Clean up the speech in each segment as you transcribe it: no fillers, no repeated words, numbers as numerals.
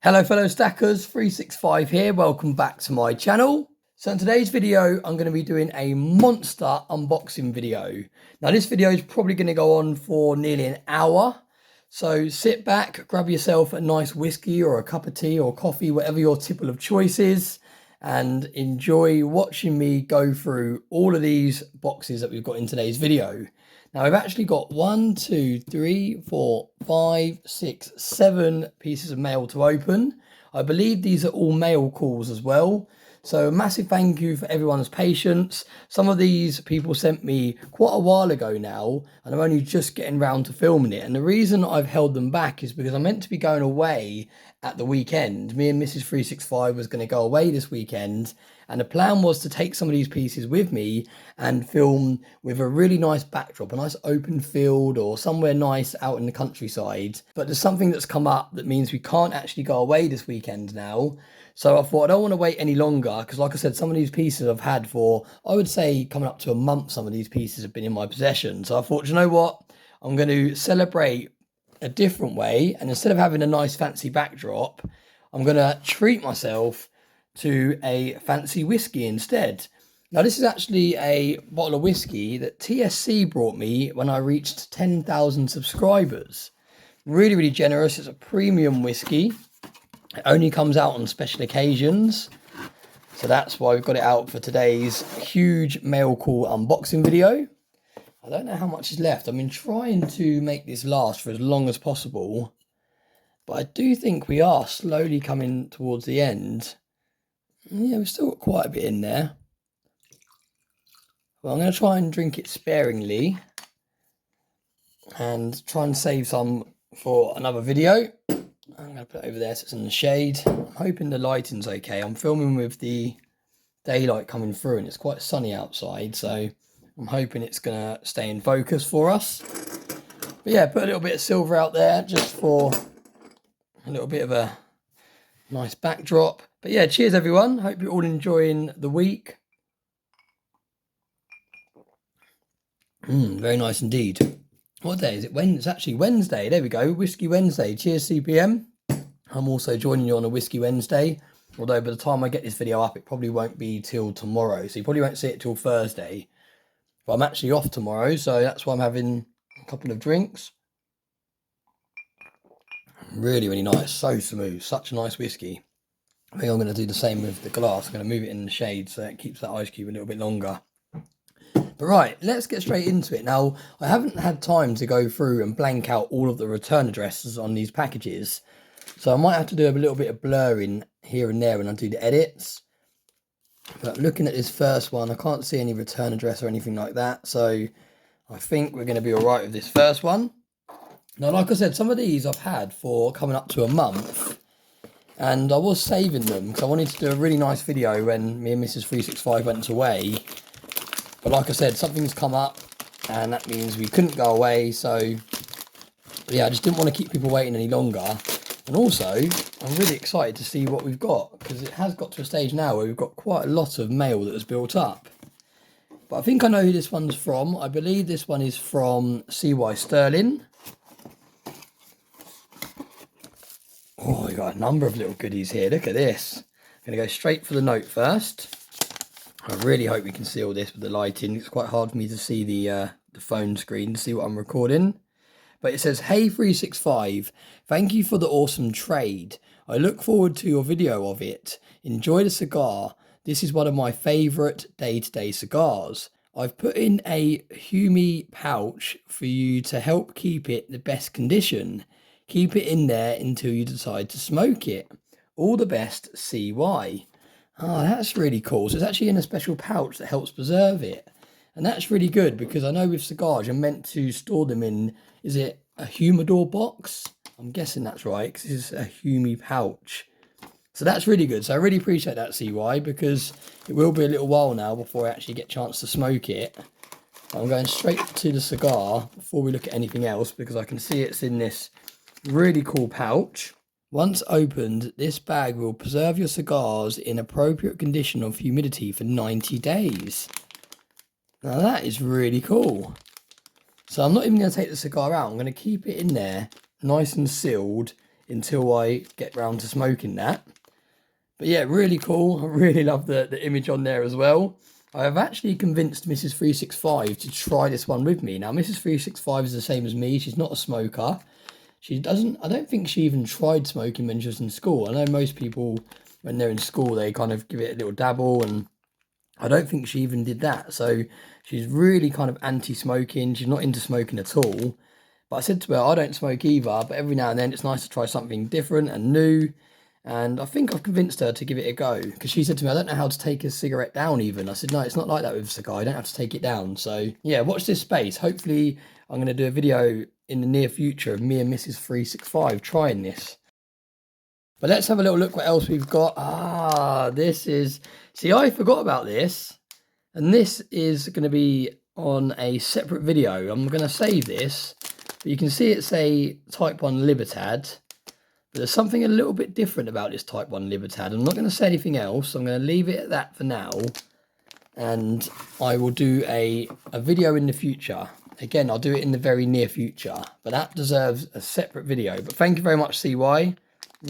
Hello fellow stackers, 365 here, welcome back to my channel. So in today's video, I'm going to be doing a monster unboxing video. Now this video is probably going to go on for nearly an hour. So sit back, grab yourself a nice whiskey or a cup of tea or coffee, whatever your tipple of choice is, and enjoy watching me go through all of these boxes that we've got in today's video. Now I've actually got 1, 2, 3, 4, 5, 6, 7 pieces of mail to open. I believe these are all mail calls as well. So a massive thank you for everyone's patience. Some of these people sent me quite a while ago now, and I'm only just getting round to filming it. And the reason I've held them back is because I'm meant to be going away at the weekend. Me and Mrs. 365 was going to go away this weekend, and the plan was to take some of these pieces with me and film with a really nice backdrop, a nice open field or somewhere nice out in the countryside. But there's something that's come up that means we can't actually go away this weekend now. So I thought I don't want to wait any longer, because like I said, some of these pieces I've had for, I would say, coming up to a month. Some of these pieces have been in my possession. So I thought, you know what, I'm going to celebrate a different way, and instead of having a nice fancy backdrop, I'm going to treat myself to a fancy whiskey instead. Now this is actually a bottle of whiskey that TSC brought me when I reached 10,000 subscribers. Really, really generous. It's a premium whiskey. It only comes out on special occasions. So that's why we've got it out for today's huge mail call unboxing video. I don't know how much is left. I've been trying to make this last for as long as possible, but I do think we are slowly coming towards the end. Yeah, we've still got quite a bit in there. Well, I'm going to try and drink it sparingly and try and save some for another video. I'm going to put it over there so it's in the shade. I'm hoping the lighting's okay. I'm filming with the daylight coming through and it's quite sunny outside, so I'm hoping it's going to stay in focus for us. But yeah, put a little bit of silver out there just for a little bit of a nice backdrop. But yeah, cheers everyone. Hope you're all enjoying the week. Very nice indeed. What day is it? It's actually Wednesday. There we go. Whiskey Wednesday. Cheers, CPM. I'm also joining you on a Whiskey Wednesday. Although by the time I get this video up, it probably won't be till tomorrow. So you probably won't see it till Thursday. But I'm actually off tomorrow, so that's why I'm having a couple of drinks. Really, really nice. So smooth. Such a nice whiskey. I think I'm going to do the same with the glass. I'm going to move it in the shade so it keeps that ice cube a little bit longer. But right, let's get straight into it. Now, I haven't had time to go through and blank out all of the return addresses on these packages. So I might have to do a little bit of blurring here and there when I do the edits. But looking at this first one, I can't see any return address or anything like that. So I think we're going to be all right with this first one. Now, like I said, some of these I've had for coming up to a month. And I was saving them because I wanted to do a really nice video when me and Mrs. 365 went away. But like I said, something's come up and that means we couldn't go away. So yeah, I just didn't want to keep people waiting any longer. And also, I'm really excited to see what we've got, because it has got to a stage now where we've got quite a lot of mail that has built up. But I think I know who this one's from. I believe this one is from CY Sterling. Oh, we've got a number of little goodies here. Look at this. I'm going to go straight for the note first. I really hope we can see all this with the lighting. It's quite hard for me to see the phone screen to see what I'm recording. But it says, "Hey 365, thank you for the awesome trade. I look forward to your video of it. Enjoy the cigar. This is one of my favourite day-to-day cigars. I've put in a Humi pouch for you to help keep it the best condition. Keep it in there until you decide to smoke it. All the best, CY." Oh, that's really cool. So it's actually in a special pouch that helps preserve it. And that's really good, because I know with cigars you're meant to store them in, is it a humidor box? I'm guessing that's right, because this is a Humi pouch. So that's really good. So I really appreciate that, CY, because it will be a little while now before I actually get a chance to smoke it. I'm going straight to the cigar before we look at anything else, because I can see it's in this really cool pouch. Once opened, this bag will preserve your cigars in appropriate condition of humidity for 90 days. Now that is really cool. So I'm not even going to take the cigar out. I'm going to keep it in there nice and sealed until I get round to smoking that. But yeah, really cool. I really love the image on there as well. I've actually convinced Mrs. 365 to try this one with me. Now, Mrs. 365 is the same as me. She's not a smoker. I don't think she even tried smoking when she was in school. I know most people, when they're in school, they kind of give it a little dabble, and I don't think she even did that. So she's really kind of anti-smoking. She's not into smoking at all. But I said to her, I don't smoke either, but every now and then it's nice to try something different and new. And I think I've convinced her to give it a go, because she said to me, I don't know how to take a cigarette down even. I said, no, it's not like that with a cigar. You don't have to take it down. So yeah, watch this space. Hopefully I'm going to do a video in the near future of me and Mrs. 365 trying this. But let's have a little look what else we've got. This is... See, I forgot about this. And this is going to be on a separate video. I'm going to save this. But you can see it's a Type 1 Libertad. But there's something a little bit different about this Type 1 Libertad. I'm not going to say anything else. I'm going to leave it at that for now. And I will do a video in the future. Again, I'll do it in the very near future. But that deserves a separate video. But thank you very much, CY.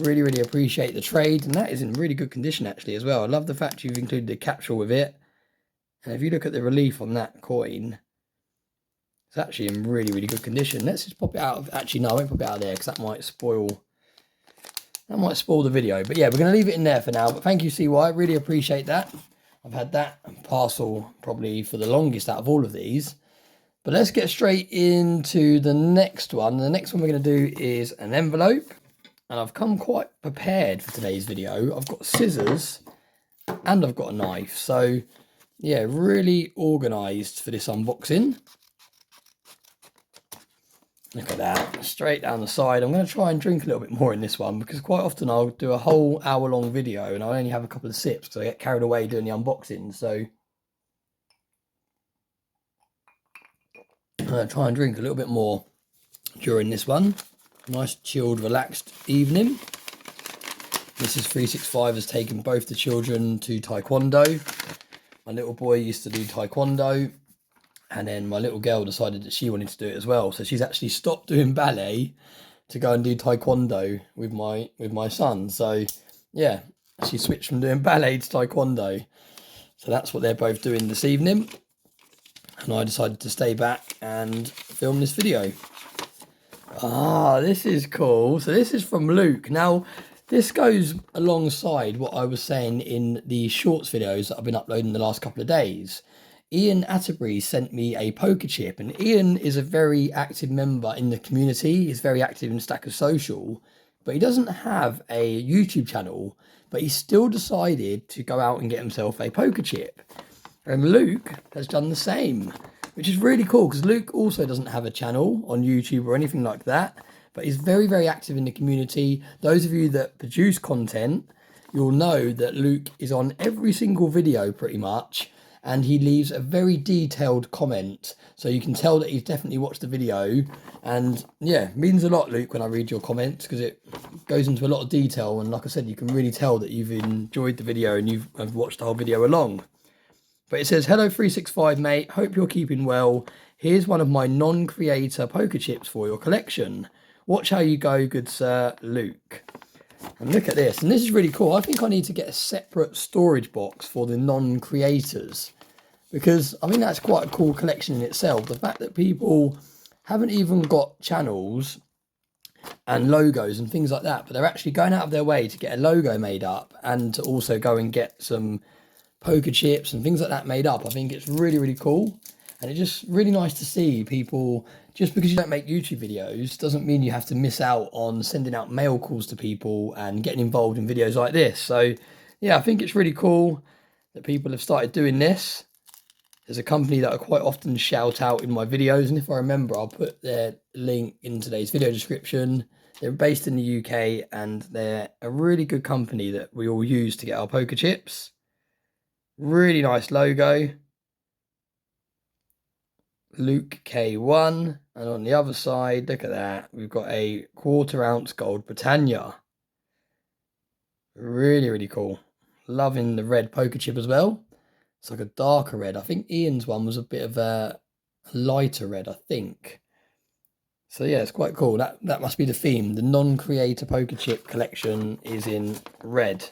Really, really appreciate the trade. And that is in really good condition, actually, as well. I love the fact you've included a capsule with it. And if you look at the relief on that coin, it's actually in really, really good condition. Let's just pop it out of... Actually, no, I won't pop it out of there because that might spoil... That might spoil the video. But yeah, we're going to leave it in there for now. But thank you, CY. Really appreciate that. I've had that parcel probably for the longest out of all of these. But let's get straight into the next one. The next one we're going to do is an envelope. And I've come quite prepared for today's video. I've got scissors and I've got a knife. So yeah, really organised for this unboxing. Look at that, straight down the side. I'm going to try and drink a little bit more in this one, because quite often I'll do a whole hour-long video and I only have a couple of sips because I get carried away doing the unboxing. So I'm going to try and drink a little bit more during this one. Nice, chilled, relaxed evening. Mrs. 365 has taken both the children to Taekwondo. My little boy used to do Taekwondo. And then my little girl decided that she wanted to do it as well. So she's actually stopped doing ballet to go and do Taekwondo with my son. So yeah, she switched from doing ballet to Taekwondo. So that's what they're both doing this evening. And I decided to stay back and film this video. This is cool. So this is from Luke. Now, this goes alongside what I was saying in the shorts videos that I've been uploading the last couple of days. Ian Atterbury sent me a poker chip, and Ian is a very active member in the community. He's very active in Stackers Social, but he doesn't have a YouTube channel, but he still decided to go out and get himself a poker chip. And Luke has done the same, which is really cool, because Luke also doesn't have a channel on YouTube or anything like that, but he's very, very active in the community. Those of you that produce content, you'll know that Luke is on every single video pretty much, and he leaves a very detailed comment, so you can tell that he's definitely watched the video. And yeah, it means a lot, Luke, when I read your comments, because it goes into a lot of detail, and like I said, you can really tell that you've enjoyed the video and you've watched the whole video along. But it says, hello 365 mate, hope you're keeping well. Here's one of my non-creator poker chips for your collection. Watch how you go, good sir, Luke. And look at this, and this is really cool. I think I need to get a separate storage box for the non-creators, because I think that's quite a cool collection in itself. The fact that people haven't even got channels and logos and things like that, but they're actually going out of their way to get a logo made up and to also go and get some poker chips and things like that made up. I think it's really, really cool. And it's just really nice to see people, just because you don't make YouTube videos doesn't mean you have to miss out on sending out mail calls to people and getting involved in videos like this. So yeah, I think it's really cool that people have started doing this. There's a company that I quite often shout out in my videos, and if I remember, I'll put their link in today's video description. They're based in the UK, and they're a really good company that we all use to get our poker chips. Really nice logo. Luke K1, and on the other side, look at that, we've got a 1/4 ounce gold Britannia. Really, really cool. Loving the red poker chip as well. It's like a darker red. I think Ian's one was a bit of a lighter red, I think. So yeah, it's quite cool. That must be the theme. The non-creator poker chip collection is in red.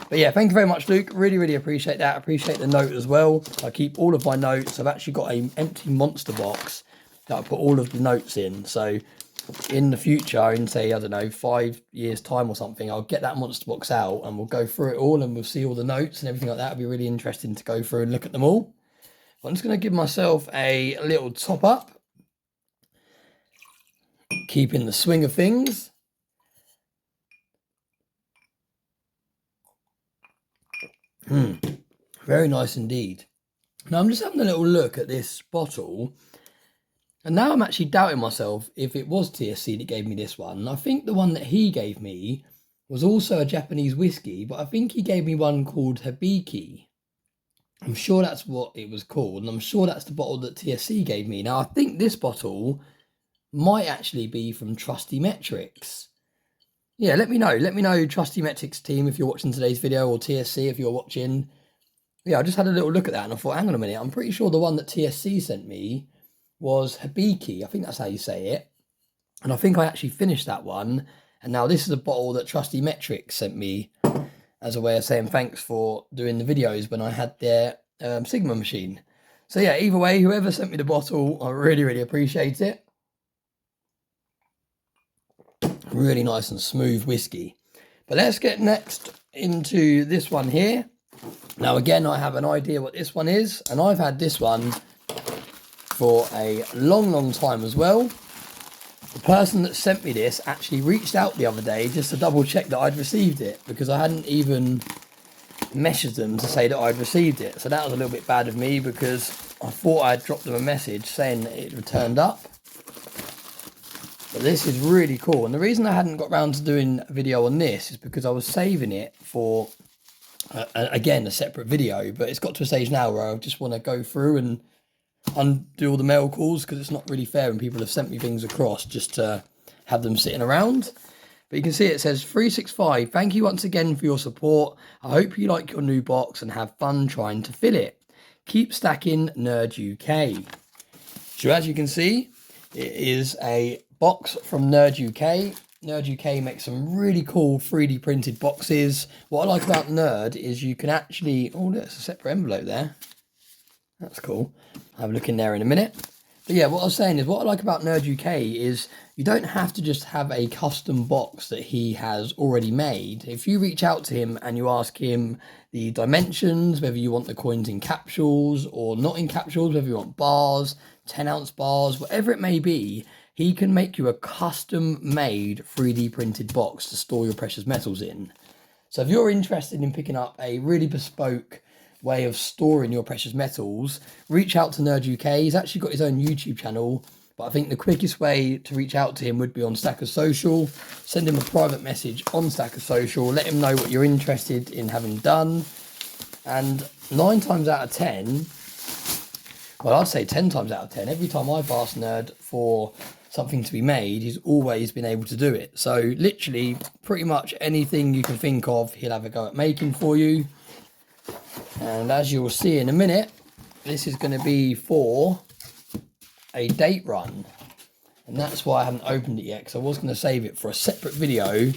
But yeah, thank you very much, Luke. Really, really appreciate that. Appreciate the note as well. I keep all of my notes. I've actually got an empty monster box that I put all of the notes in. So in the future, in say, I don't know, 5 years time or something, I'll get that monster box out and we'll go through it all and we'll see all the notes and everything like that. It'll be really interesting to go through and look at them all. I'm just going to give myself a little top up, keeping the swing of things. Very nice indeed. Now I'm just having a little look at this bottle, and now I'm actually doubting myself if it was TSC that gave me this one. I think the one that he gave me was also a Japanese whiskey, but I think he gave me one called Hibiki. I'm sure that's what it was called, and I'm sure that's the bottle that TSC gave me. Now I think this bottle might actually be from Trusty Metrics. Yeah, let me know, Trusty Metrics team, if you're watching today's video, or TSC if you're watching. Yeah, I just had a little look at that and I thought, hang on a minute, I'm pretty sure the one that TSC sent me was Hibiki. I think that's how you say it. And I think I actually finished that one. And now this is a bottle that Trusty Metrics sent me as a way of saying thanks for doing the videos when I had their Sigma machine. So yeah, either way, whoever sent me the bottle, I really, really appreciate it. Really nice and smooth whiskey. But let's get next into this one here. Now again, I have an idea what this one is, and I've had this one for a long time as well. The person that sent me this actually reached out the other day just to double check that I'd received it, because I hadn't even messaged them to say that I'd received it. So that was a little bit bad of me, because I thought I'd dropped them a message saying that it returned up. But this is really cool, and the reason I hadn't got around to doing a video on this is because I was saving it for again a separate video, but it's got to a stage now where I just want to go through and undo all the mail calls, because it's not really fair when people have sent me things across just to have them sitting around. But you can see it says 365, thank you once again for your support. I hope you like your new box and have fun trying to fill it. Keep stacking, Nerd UK. So as you can see, it is a box from Nerd UK. Nerd UK makes some really cool 3D printed boxes. What I like about Nerd is you can actually... Oh, there's a separate envelope there. That's cool. I'll have a look in there in a minute. But yeah, what I was saying is what I like about Nerd UK is you don't have to just have a custom box that he has already made. If you reach out to him and you ask him the dimensions, whether you want the coins in capsules or not in capsules, whether you want bars, 10-ounce bars, whatever it may be, he can make you a custom-made 3D printed box to store your precious metals in. So if you're interested in picking up a really bespoke way of storing your precious metals, reach out to Nerd UK. He's actually got his own YouTube channel, but I think the quickest way to reach out to him would be on Stackers Social. Send him a private message on Stackers Social. Let him know what you're interested in having done. And 9 times out of 10, well, I'd say 10 times out of 10, every time I've asked Nerd for something to be made, he's always been able to do it. So literally pretty much anything you can think of, he'll have a go at making for you. And as you'll see in a minute, this is going to be for a date run. And that's why I haven't opened it yet, because I was going to save it for a separate video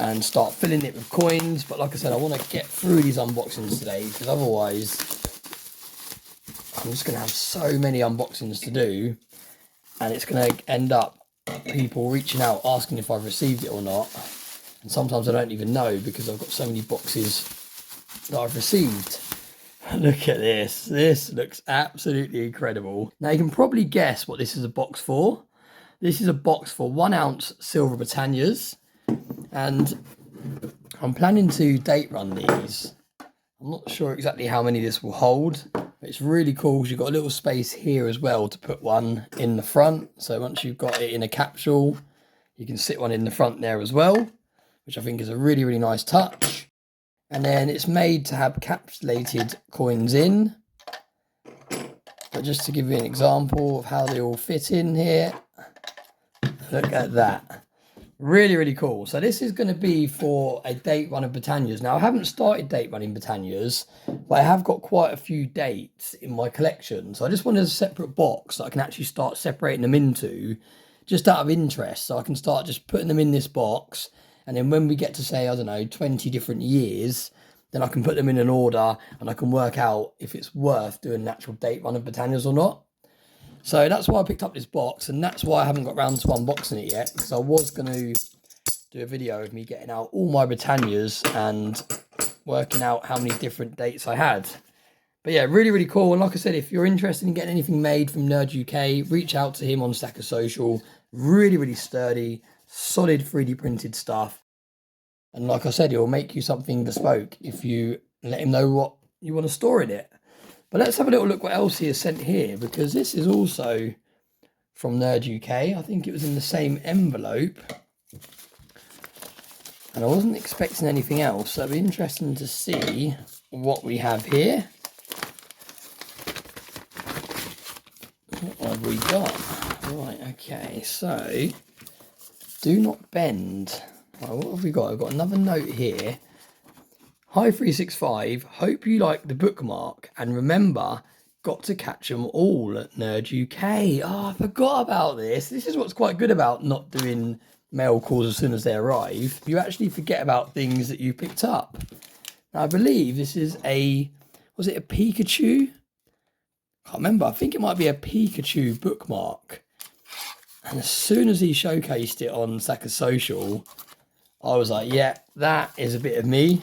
and start filling it with coins. But like I said, I want to get through these unboxings today, because otherwise I'm just going to have so many unboxings to do. And it's going to end up people reaching out asking if I've received it or not. And sometimes I don't even know, because I've got so many boxes that I've received. Look at this. This looks absolutely incredible. Now you can probably guess what this is a box for. This is a box for 1 ounce silver Britannias. And I'm planning to date run these. I'm not sure exactly how many this will hold. But it's really cool because you've got a little space here as well to put one in the front. So once you've got it in a capsule, you can sit one in the front there as well, which I think is a really, really nice touch. And then it's made to have capsulated coins in. But just to give you an example of how they all fit in here, look at that. Really, really cool. So this is going to be for a date run of Britannias. Now, I haven't started date running Britannias, but I have got quite a few dates in my collection. So I just wanted a separate box that I can actually start separating them into, just out of interest. So I can start just putting them in this box. And then when we get to, say, I don't know, 20 different years, then I can put them in an order and I can work out if it's worth doing an actual date run of Britannias or not. So that's why I picked up this box, and that's why I haven't got round to unboxing it yet, because I was going to do a video of me getting out all my Britannias and working out how many different dates I had. But yeah, really, really cool. And like I said, if you're interested in getting anything made from Nerd UK, reach out to him on Stacker Social. Really, really sturdy, solid 3D printed stuff. And like I said, he'll make you something bespoke if you let him know what you want to store in it. But let's have a little look what else he has sent here, because this is also from Nerd UK. I think it was in the same envelope. And I wasn't expecting anything else, so it'll be interesting to see what we have here. What have we got? Right, okay, so do not bend. Right, what have we got? I've got another note here. Hi 365, hope you like the bookmark, and remember, got to catch them all at Nerd UK. Oh, I forgot about this. This is what's quite good about not doing mail calls as soon as they arrive. You actually forget about things that you picked up. Now, I believe this is was it a Pikachu? Can't remember. I think it might be a Pikachu bookmark. And as soon as he showcased it on Stacker Social, I was like, yeah, that is a bit of me.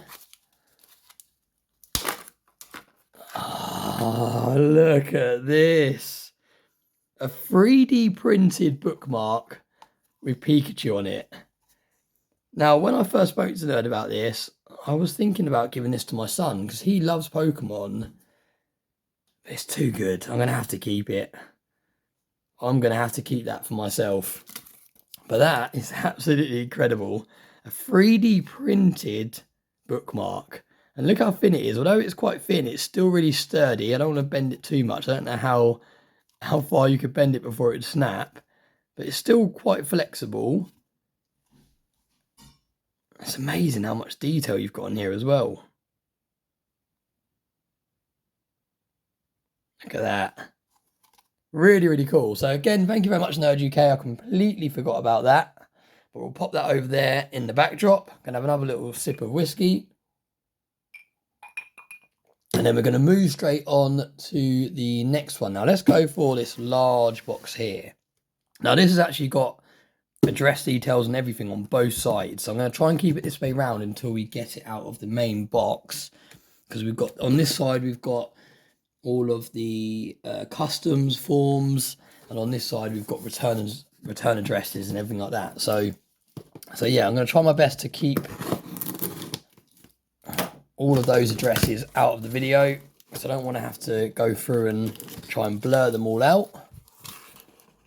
Oh, look at this. A 3D printed bookmark with Pikachu on it. Now, when I first spoke to Nerd about this, I was thinking about giving this to my son because he loves Pokemon. It's too good. I'm going to have to keep it. I'm going to have to keep that for myself. But that is absolutely incredible. A 3D printed bookmark. And look how thin it is. Although it's quite thin, it's still really sturdy. I don't want to bend it too much. I don't know how far you could bend it before it would snap. But it's still quite flexible. It's amazing how much detail you've got in here as well. Look at that. Really, really cool. So again, thank you very much, Nerd UK. I completely forgot about that. But we'll pop that over there in the backdrop. Gonna have another little sip of whiskey. And then we're going to move straight on to the next one. Now, let's go for this large box here. Now, this has actually got address details and everything on both sides. So I'm going to try and keep it this way round until we get it out of the main box. Because we've got, on this side, we've got all of the customs forms. And on this side, we've got return addresses and everything like that. So yeah, I'm going to try my best to keep all of those addresses out of the video, because I don't want to have to go through and try and blur them all out.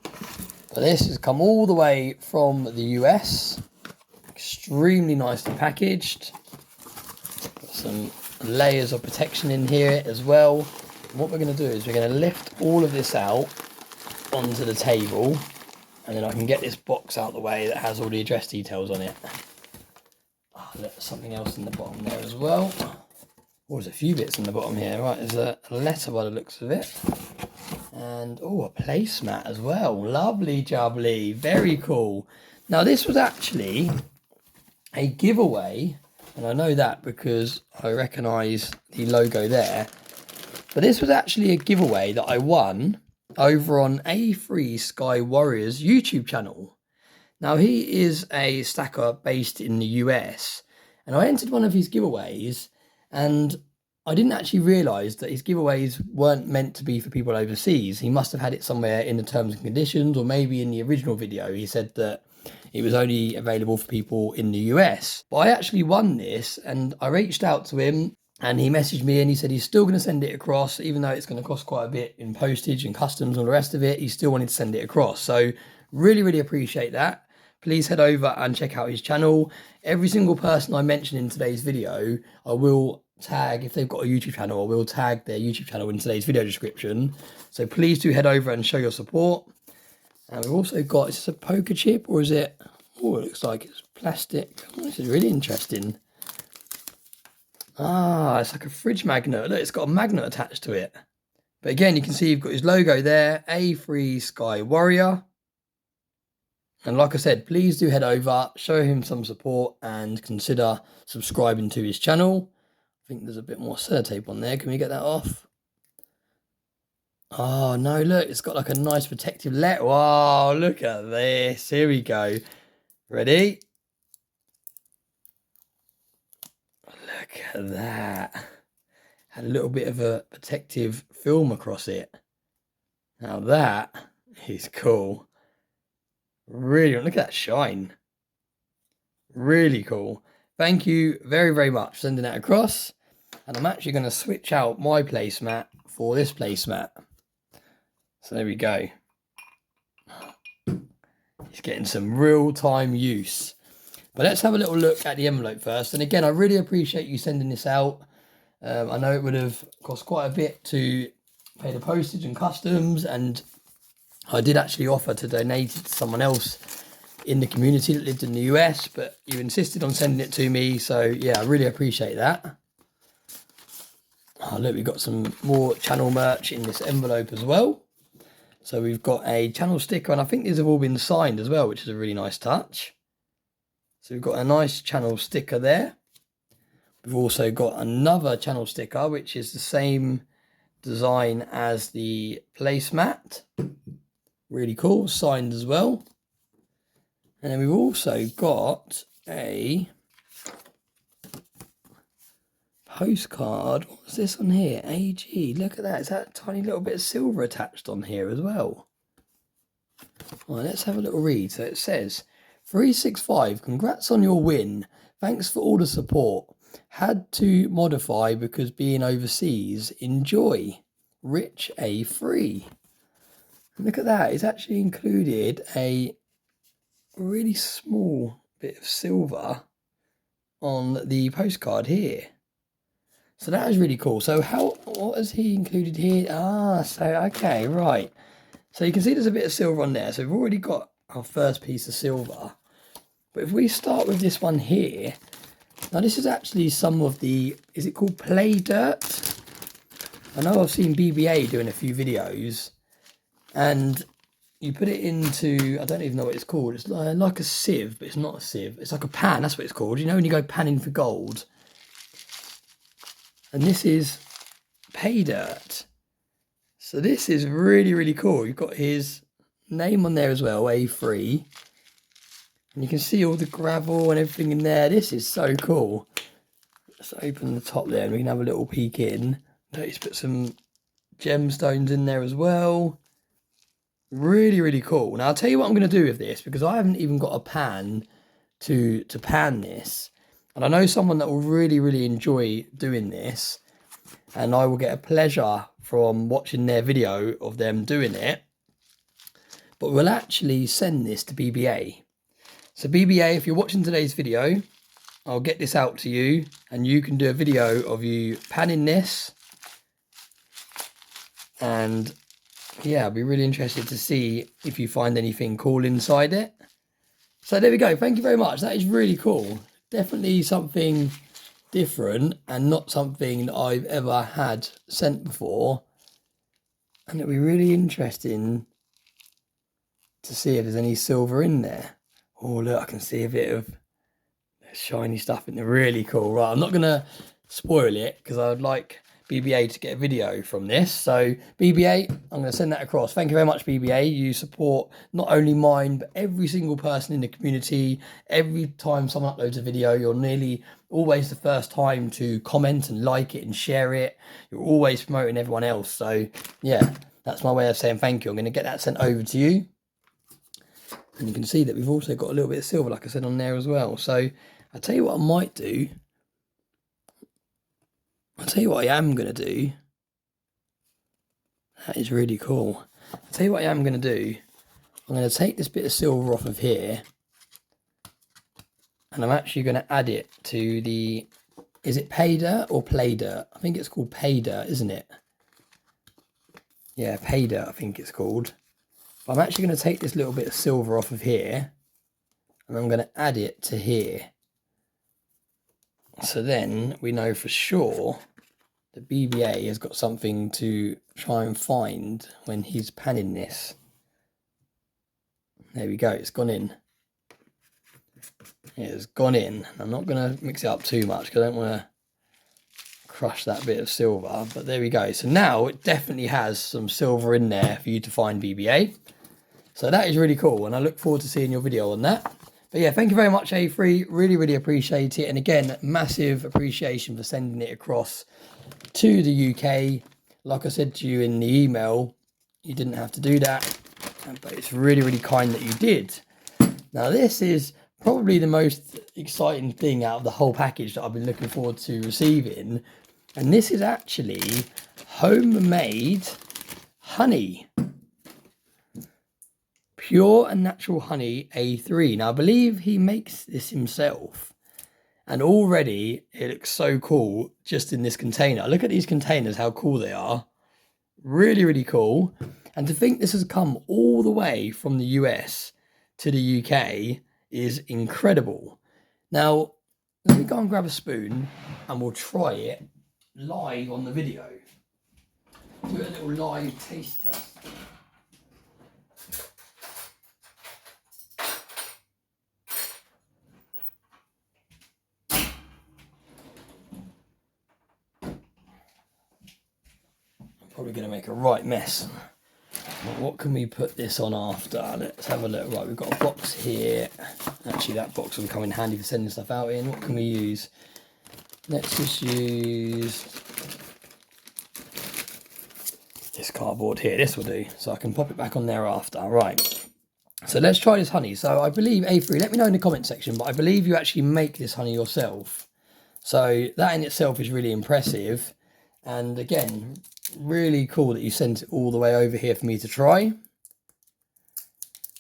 But this has come all the way from the US, extremely nicely packaged. Got some layers of protection in here as well. And what we're going to do is we're going to lift all of this out onto the table, and then I can get this box out of the way that has all the address details on it. There's something else in the bottom there as well. Oh, there's a few bits in the bottom here. Right, there's a letter by the looks of it. And, oh, a placemat as well. Lovely jubbly. Very cool. Now, this was actually a giveaway. And I know that because I recognise the logo there. But this was actually a giveaway that I won over on A3 Sky Warriors YouTube channel. Now, he is a stacker based in the US, and I entered one of his giveaways, and I didn't actually realise that his giveaways weren't meant to be for people overseas. He must have had it somewhere in the terms and conditions, or maybe in the original video he said that it was only available for people in the US. But I actually won this, and I reached out to him, and he messaged me, and he said he's still going to send it across, even though it's going to cost quite a bit in postage and customs and all the rest of it. He still wanted to send it across. So really, really appreciate that. Please head over and check out his channel. Every single person I mention in today's video, I will tag, if they've got a YouTube channel, I will tag their YouTube channel in today's video description. So please do head over and show your support. And we've also got, is this a poker chip, or is it, Oh, it looks like it's plastic. Oh, this is really interesting. Ah, it's like a fridge magnet. Look, it's got a magnet attached to it. But again, you can see you've got his logo there, A3 Sky Warrior. And like I said, please do head over, show him some support and consider subscribing to his channel. I think there's a bit more sellotape on there. Can we get that off? Oh, no, look, it's got like a nice protective letter. Wow, look at this. Here we go. Ready? Look at that. Had a little bit of a protective film across it. Now that is cool. Really, look at that shine. Really cool. Thank you very, very much for sending that across. And I'm actually going to switch out my placemat for this placemat. So there we go. He's getting some real-time use. But let's have a little look at the envelope first. And again, I really appreciate you sending this out. I know it would have cost quite a bit to pay the postage and customs, and I did actually offer to donate it to someone else in the community that lived in the US, but you insisted on sending it to me, so yeah, I really appreciate that. Oh, look, we've got some more channel merch in this envelope as well. So we've got a channel sticker, and I think these have all been signed as well, which is a really nice touch. So we've got a nice channel sticker there. We've also got another channel sticker, which is the same design as the placemat. Really cool, signed as well. And then we've also got a postcard. What's this on here? AG. Look at that. Is that a tiny little bit of silver attached on here as well? Well, let's have a little read. So it says, 365, congrats on your win. Thanks for all the support. Had to modify because being overseas. Enjoy. Rich A3. Look at that. It's actually included a really small bit of silver on the postcard here. So that is really cool. So what has he included here? Ah, so okay, right. So you can see there's a bit of silver on there. So we've already got our first piece of silver. But if we start with this one here, now this is actually some of the, is it called play dirt? I know I've seen BBA doing a few videos, and you put it into, I don't even know what it's called. It's like a sieve, but it's not a sieve. It's like a pan, that's what it's called. You know when you go panning for gold? And this is pay dirt. So this is really, really cool. You've got his name on there as well, A3. And you can see all the gravel and everything in there. This is so cool. Let's open the top there and we can have a little peek in. Let's put some gemstones in there as well. Really, really cool. Now, I'll tell you what I'm going to do with this, because I haven't even got a pan to pan this. And I know someone that will really, really enjoy doing this. And I will get a pleasure from watching their video of them doing it. But we'll actually send this to BBA. So BBA, if you're watching today's video, I'll get this out to you. And you can do a video of you panning this. And yeah, I'll be really interested to see if you find anything cool inside it. So there we go. Thank you very much. That is really cool. Definitely something different and not something that I've ever had sent before. And it'll be really interesting to see if there's any silver in there. Oh, look, I can see a bit of shiny stuff in there. Really cool. Right, I'm not going to spoil it because I would like BBA to get a video from this. So BBA, I'm going to send that across. Thank you very much, BBA. You support not only mine, but every single person in the community. Every time someone uploads a video, you're nearly always the first time to comment and like it and share it. You're always promoting everyone else. So yeah, that's my way of saying thank you. I'm going to get that sent over to you. And you can see that we've also got a little bit of silver, like I said, on there as well. So I'll tell you what I might do. I'll tell you what I am going to do. That is really cool. I'll tell you what I am going to do. I'm going to take this bit of silver off of here. And I'm actually going to add it to the... Is it pay dirt or play dirt? I think it's called pay dirt, isn't it? Yeah, pay dirt, I think it's called. But I'm actually going to take this little bit of silver off of here. and I'm going to add it to here. So then we know for sure the BBA has got something to try and find when he's panning this. There we go, it's gone in. It's gone in. I'm not going to mix it up too much because I don't want to crush that bit of silver, but there we go. So now it definitely has some silver in there for you to find BBA. So that is really cool, and I look forward to seeing your video on that. But yeah, thank you very much, A3. Really appreciate it. And again, massive appreciation for sending it across to the UK. Like I said to you in the email, you didn't have to do that, but it's really kind that you did. Now, this is probably the most exciting thing out of the whole package that I've been looking forward to receiving. And this is actually homemade honey. Pure and natural honey A3. Now, I believe he makes this himself. And already it looks so cool just in this container. Look at these containers, how cool they are. Really cool. And to think this has come all the way from the US to the UK is incredible. Now, let me go and grab a spoon and we'll try it live on the video. Do a little live taste test. Probably going to make a right mess. What can we put this on after? Let's have a look. Right, we've got a box here. Actually, that box will come in handy for sending stuff out in. What can we use? Let's just use this cardboard here. This will do. So I can pop it back on there after. Right. So let's try this honey. So I believe, A3, let me know in the comment section, but I believe you actually make this honey yourself. So that in itself is really impressive. And again, really cool that you sent it all the way over here for me to try.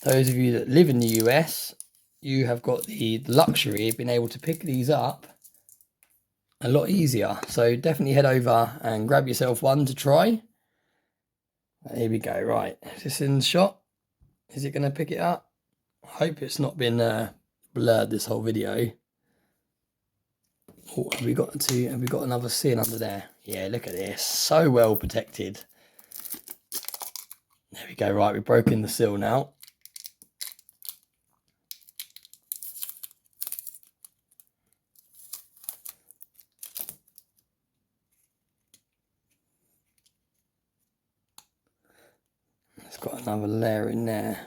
Those of you that live in the US, you have got the luxury of being able to pick these up a lot easier. So definitely head over and grab yourself one to try. Here we go. Right, is this in the shot? Is it going to pick it up? I hope it's not been blurred this whole video. Oh, have we got another sin under there? Yeah, look at this. So well protected. There we go. Right, we've broken the seal now. It's got another layer in there.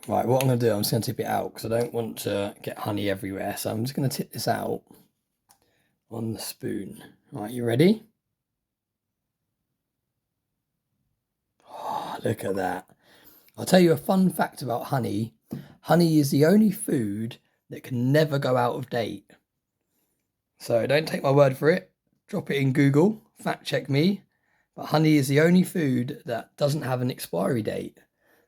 Right, what I'm going to do, I'm just going to tip it out because I don't want to get honey everywhere. So I'm just going to tip this out on the spoon. Right, you ready? Oh, look at that. I'll tell you a fun fact about honey. Honey is the only food that can never go out of date. So don't take my word for it. Drop it in Google, fact check me. But honey is the only food that doesn't have an expiry date.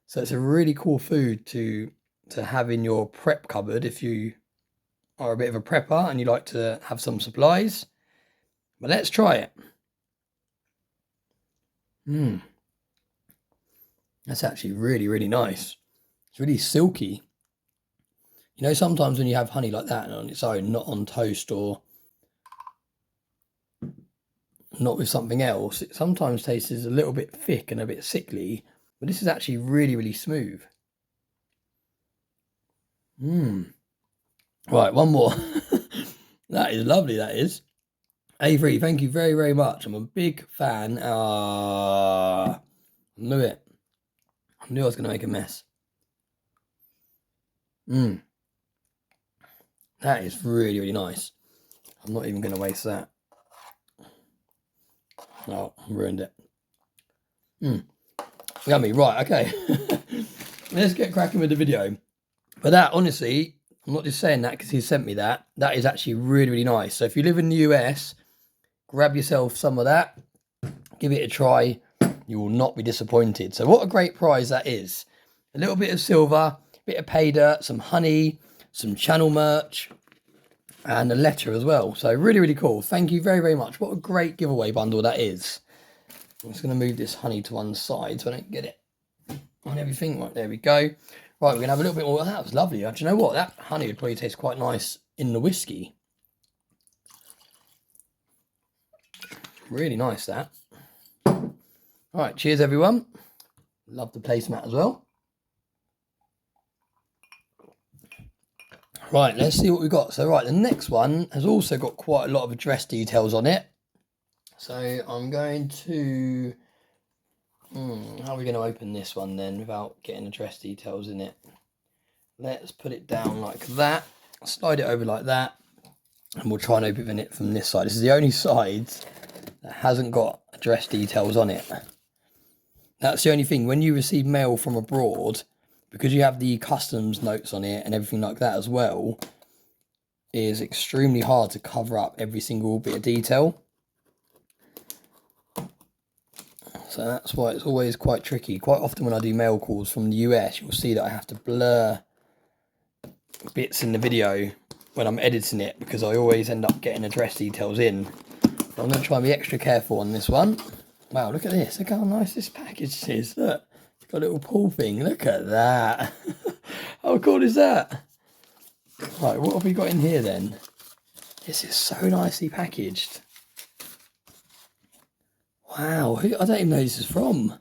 So it's a really cool food to have in your prep cupboard if you are a bit of a prepper and you like to have some supplies. But let's try it. That's actually really nice. It's really silky. You know, sometimes when you have honey like that and on its own, not on toast or not with something else, it sometimes tastes a little bit thick and a bit sickly. But this is actually really smooth. Right, one more. That is lovely, that is. A3, thank you very much. I'm a big fan. I knew it. I knew I was going to make a mess. That is really nice. I'm not even going to waste that. Oh, I ruined it. Yummy. Right, okay. Let's get cracking with the video. But that, honestly, I'm not just saying that because he sent me that. That is actually really nice. So if you live in the US, grab yourself some of that. Give it a try. You will not be disappointed. So what a great prize that is. A little bit of silver, a bit of pay dirt, some honey, some channel merch, and a letter as well. So really cool. Thank you very much. What a great giveaway bundle that is. I'm just going to move this honey to one side so I don't get it on everything. Right, there we go. Right, we're going to have a little bit more. That was lovely. Do you know what? That honey would probably taste quite nice in the whiskey. Really nice, that. All right, cheers, everyone. Love the placemat as well. Right, let's see what we've got. So, right, the next one has also got quite a lot of address details on it. So, I'm going to... how are we going to open this one then without getting address details in it? Let's put it down like that. Slide it over like that. And we'll try and open it from this side. This is the only side that hasn't got address details on it. That's the only thing. When you receive mail from abroad, because you have the customs notes on it and everything like that as well, it is extremely hard to cover up every single bit of detail. So that's why it's always quite tricky. Quite often when I do mail calls from the US, you'll see that I have to blur bits in the video when I'm editing it, because I always end up getting address details in. So I'm going to try and be extra careful on this one. Wow, look at this. Look how nice this package is. Look, it's got a little pull thing. Look at that. How cool is that? Right, what have we got in here then? This is so nicely packaged. Wow, I don't even know who this is from.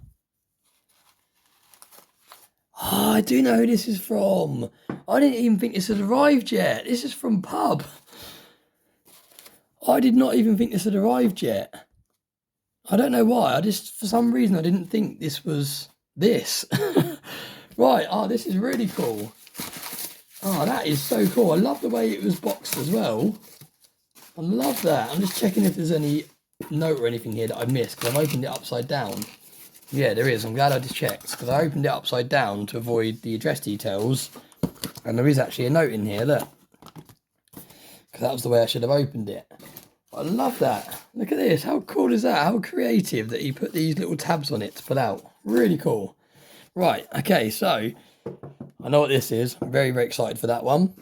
Oh, I do know who this is from. I didn't even think this had arrived yet. This is from Pub. I did not even think this had arrived yet. I don't know why. For some reason, I didn't think this was this. Right. Oh, this is really cool. Oh, that is so cool. I love the way it was boxed as well. I love that. I'm just checking if there's any note or anything here that I missed, because I've opened it upside down. Yeah, there is. I'm glad I just checked, because I opened it upside down to avoid the address details. And there is actually a note in here, look. Because that was the way I should have opened it. I love that. Look at this. How cool is that? How creative that he put these little tabs on it to pull out. Really cool. Right, okay, so I know what this is. I'm very, very excited for that one.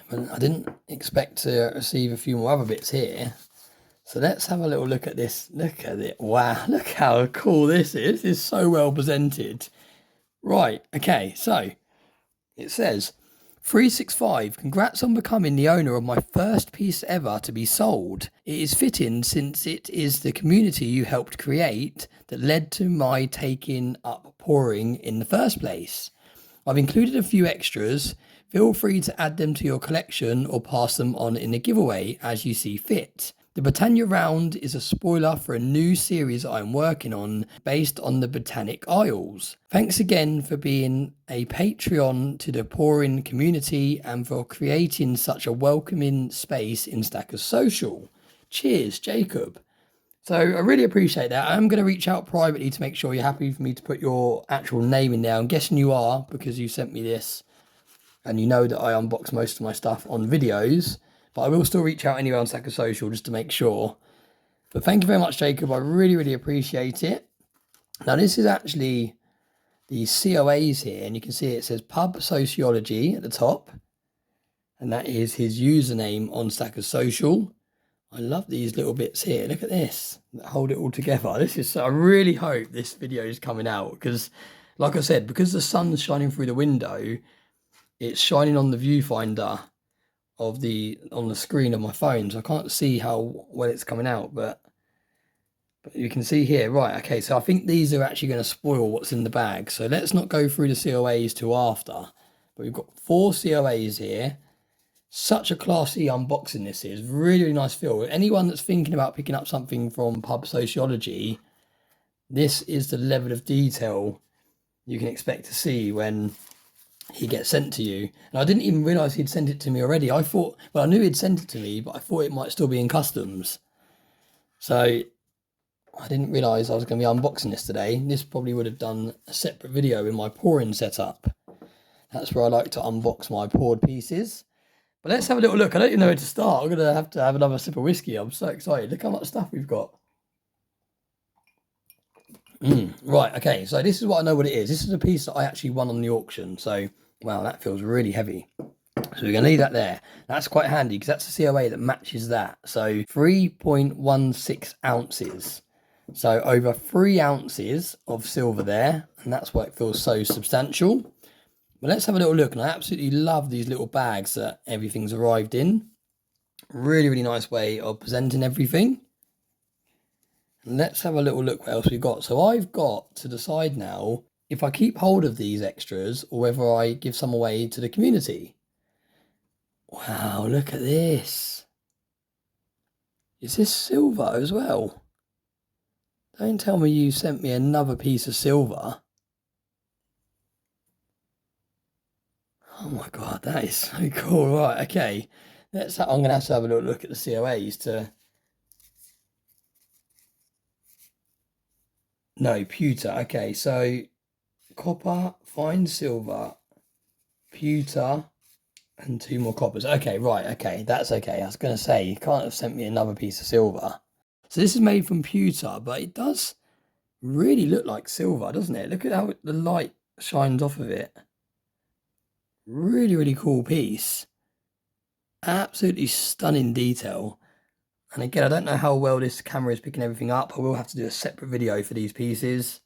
But I didn't expect to receive a few more other bits here. So let's have a little look at this. Look at it. Wow, look how cool this is. This is so well presented. Right, okay, so it says, 365, congrats on becoming the owner of my first piece ever to be sold. It is fitting since it is the community you helped create that led to my taking up pouring in the first place. I've included a few extras. Feel free to add them to your collection or pass them on in a giveaway as you see fit. The Britannia round is a spoiler for a new series I'm working on based on the Botanic Isles. Thanks again for being a Patreon to the pouring community and for creating such a welcoming space in Stackers Social. Cheers, Jacob. So I really appreciate that. I'm going to reach out privately to make sure you're happy for me to put your actual name in there. I'm guessing you are, because you sent me this and you know that I unbox most of my stuff on videos. But I will still reach out anyway on Stackers Social just to make sure. But thank you very much, Jacob. I really, really appreciate it. Now, this is actually the COAs here. And you can see it says Pub Sociology at the top. And that is his username on Stackers Social. I love these little bits here. Look at this. That hold it all together. This is so, I really hope this video is coming out. Because, like I said, because the sun's shining through the window, it's shining on the viewfinder on the screen of my phone, so I can't see how well it's coming out, but you can see here. Right, okay, so I think these are actually going to spoil what's in the bag, so let's not go through the COAs till after. But we've got 4 COAs here. Such a classy unboxing this is. Really, really nice feel. Anyone that's thinking about picking up something from Pub Sociology, this is the level of detail you can expect to see when he gets sent to you. And I didn't even realise he'd sent it to me already. I thought, well, I knew he'd sent it to me, but I thought it might still be in customs. So I didn't realise I was going to be unboxing this today. This probably would have done a separate video in my pouring setup. That's where I like to unbox my poured pieces. But let's have a little look. I don't even know where to start. I'm going to have another sip of whiskey. I'm so excited. Look how much stuff we've got. Right, okay, so this is what I know what it is. This is a piece that I actually won on the auction. So, wow, that feels really heavy. So we're going to leave that there. That's quite handy because that's a COA that matches that. So 3.16 ounces. So over 3 ounces of silver there. And that's why it feels so substantial. But let's have a little look. And I absolutely love these little bags that everything's arrived in. Really, really nice way of presenting everything. And let's have a little look what else we've got. So I've got to decide now if I keep hold of these extras or whether I give some away to the community. Wow, look at this. Is this silver as well? Don't tell me you sent me another piece of silver. Oh my God, that is so cool. Right, okay. I'm going to have a little look at the COAs to... No, pewter. Okay, so copper, fine silver, pewter, and 2 more coppers. Okay, right, okay, that's okay. I was going to say, you can't have sent me another piece of silver. So this is made from pewter, but it does really look like silver, doesn't it? Look at how the light shines off of it. Really, really cool piece. Absolutely stunning detail. And again, I don't know how well this camera is picking everything up. I will have to do a separate video for these pieces.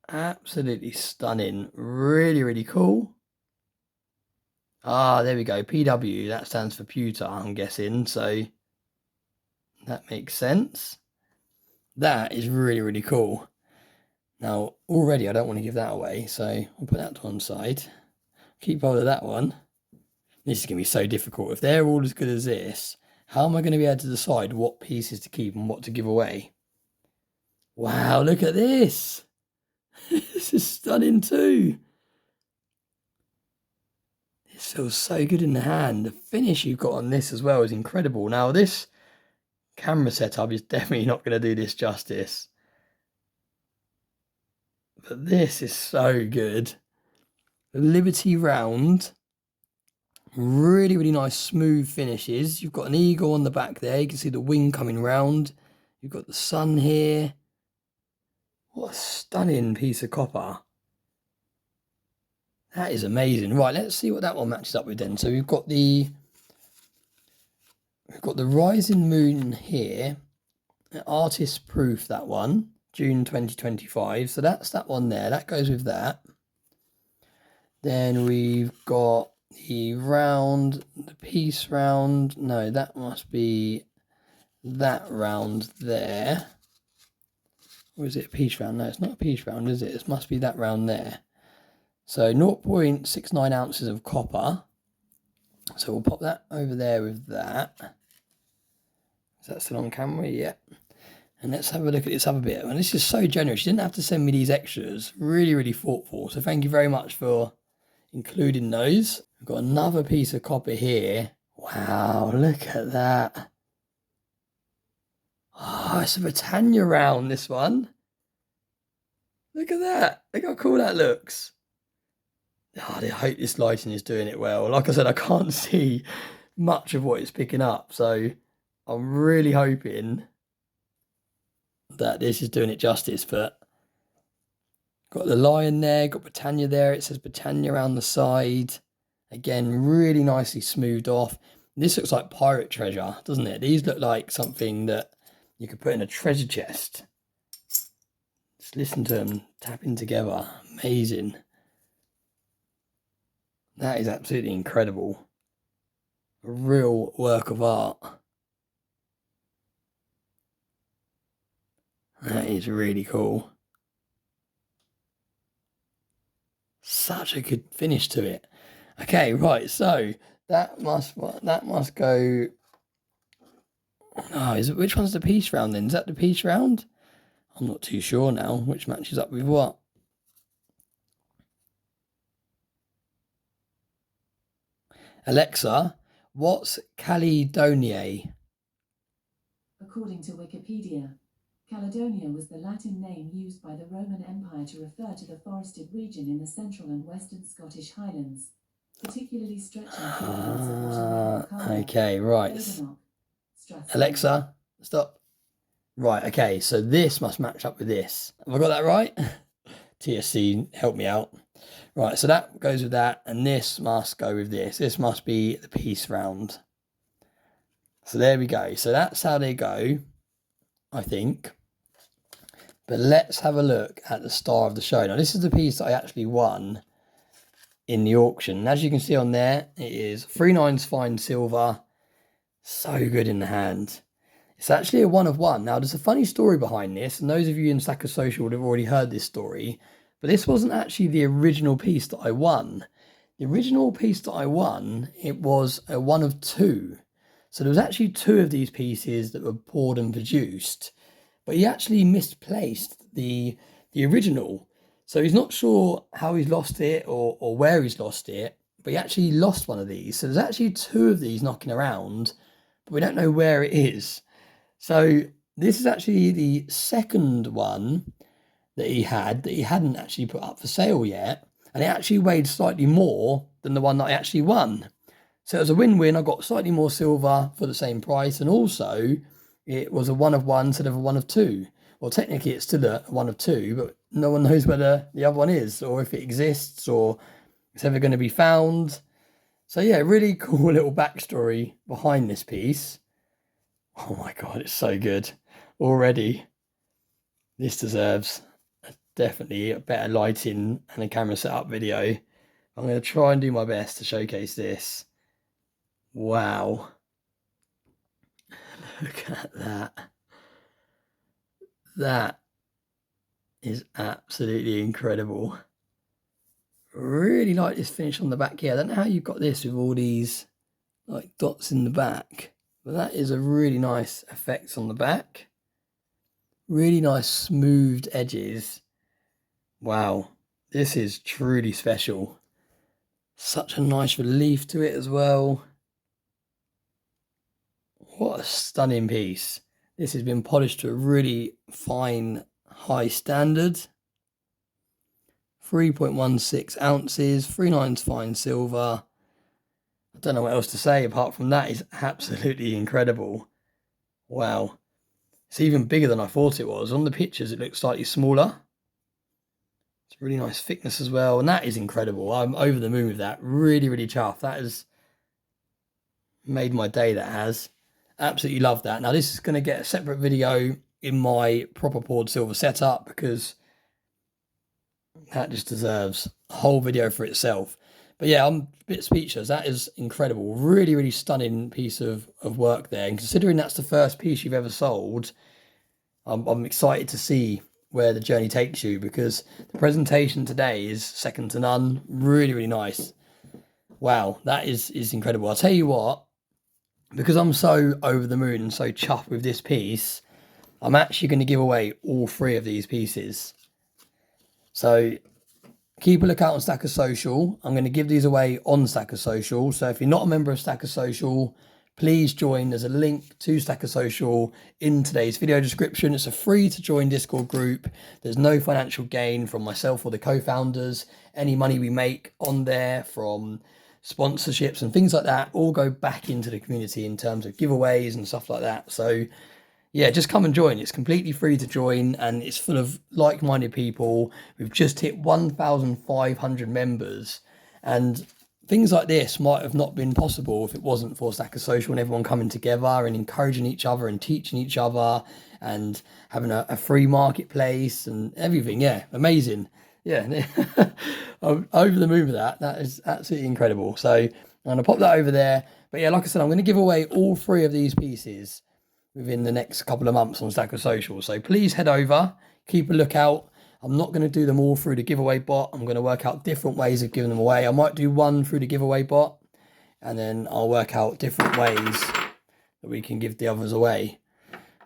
Absolutely stunning. Really, really cool. Ah, there we go. PW, that stands for pewter, I'm guessing. So that makes sense. That is really, really cool. Now, already I don't want to give that away, so I'll put that to one side. Keep hold of that one. This is going to be so difficult. If they're all as good as this, how am I going to be able to decide what pieces to keep and what to give away? Wow, look at this. This is stunning too. This feels so good in the hand. The finish you've got on this as well is incredible. Now, this camera setup is definitely not going to do this justice. But this is so good. The Liberty round. Really, really nice smooth finishes. You've got an eagle on the back there. You can see the wing coming round. You've got the sun here. What a stunning piece of copper. That is amazing. Right, let's see what that one matches up with then. So we've got the rising moon here. Artist proof, that one. June 2025. So that's that one there. That goes with that. Then we've got the round, the piece round. No, that must be that round there. Or is it a piece round? No, it's not a piece round, is it? It must be that round there. So 0.69 ounces of copper. So we'll pop that over there with that. Is that still on camera? Yeah. And let's have a look at this other bit. And this is so generous. You didn't have to send me these extras. Really, really thoughtful. So thank you very much for including those. We've got another piece of copper here. Wow, look at that. Oh, it's a Britannia round, this one. Look at that. Look how cool that looks. Oh, I hope this lighting is doing it well. Like I said, I can't see much of what it's picking up. So I'm really hoping that this is doing it justice. But got the lion there, got Britannia there. It says Britannia around the side. Again, really nicely smoothed off. This looks like pirate treasure, doesn't it? These look like something that you could put in a treasure chest. Just listen to them tapping together. Amazing. That is absolutely incredible. A real work of art. That is really cool. Such a good finish to it. Okay, right, so that must go. Oh, which one's the piece round then? Is that the piece round? I'm not too sure now which matches up with what. Alexa, what's Caledonia? According to Wikipedia, Caledonia was the Latin name used by the Roman Empire to refer to the forested region in the central and western Scottish Highlands, particularly stretching through the hills of what are now okay, right. Alexa, stop. Right, okay, so this must match up with this. Have I got that right? TSC, help me out. Right, so that goes with that, and this must go with this. This must be the piece round. So there we go. So that's how they go, I think. But let's have a look at the star of the show. Now, this is the piece that I actually won in the auction. And as you can see on there, it is 3 nines fine silver. So good in the hand. It's actually a 1 of 1. Now, there's a funny story behind this, and those of you in Stacker Social would have already heard this story, but this wasn't actually the original piece that I won. The original piece that I won, it was a 1 of 2. So there was actually 2 of these pieces that were poured and produced, but he actually misplaced the original. So he's not sure how he's lost it or where he's lost it, but he actually lost one of these. So there's actually 2 of these knocking around, but we don't know where it is. So this is actually the second one that he hadn't actually put up for sale yet. And it actually weighed slightly more than the one that I actually won. So it was a win-win. I got slightly more silver for the same price. And also it was a 1 of 1 instead of a 1 of 2. Well, technically it's still a 1 of 2, but no one knows whether the other one is or if it exists or it's ever going to be found. So yeah, really cool little backstory behind this piece. Oh my God, it's so good already. This deserves definitely a better lighting and a camera setup video. I'm going to try and do my best to showcase this. Wow. Look at that. That is absolutely incredible. Really like this finish on the back here. I don't know how you've got this with all these like dots in the back, but that is a really nice effect on the back. Really nice smoothed edges. Wow, this is truly special. Such a nice relief to it as well. What a stunning piece. This has been polished to a really fine, high standard. 3.16 ounces, 3 nines fine silver. I don't know what else to say apart from that is absolutely incredible. Wow. It's even bigger than I thought it was. On the pictures, it looks slightly smaller. It's really nice thickness as well. And that is incredible. I'm over the moon with that. Really, really chuffed. That has made my day, that has. Absolutely love that. Now, this is going to get a separate video in my proper poured silver setup because that just deserves a whole video for itself. But yeah, I'm a bit speechless. That is incredible. Really, really stunning piece of work there. And considering that's the first piece you've ever sold, I'm excited to see where the journey takes you because the presentation today is second to none. Really, really nice. Wow, that is incredible. I'll tell you what, because I'm so over the moon and so chuffed with this piece, I'm actually going to give away all 3 of these pieces. So keep a lookout on Stacker Social. I'm going to give these away on Stacker Social. So if you're not a member of Stacker Social, please join. There's a link to Stacker Social in today's video description. It's a free to join Discord group. There's no financial gain from myself or the co-founders. Any money we make on there from sponsorships and things like that all go back into the community in terms of giveaways and stuff like that. So yeah, just come and join. It's completely free to join and it's full of like-minded people. We've just hit 1,500 members and things like this might have not been possible if it wasn't for Stacker Social and everyone coming together and encouraging each other and teaching each other and having a free marketplace and everything. Yeah, amazing. Yeah, I'm over the moon with that. That is absolutely incredible. So I'm going to pop that over there. But yeah, like I said, I'm going to give away all 3 of these pieces within the next couple of months on Stacker Social. So please head over, keep a lookout. I'm not going to do them all through the giveaway bot. I'm going to work out different ways of giving them away. I might do one through the giveaway bot and then I'll work out different ways that we can give the others away.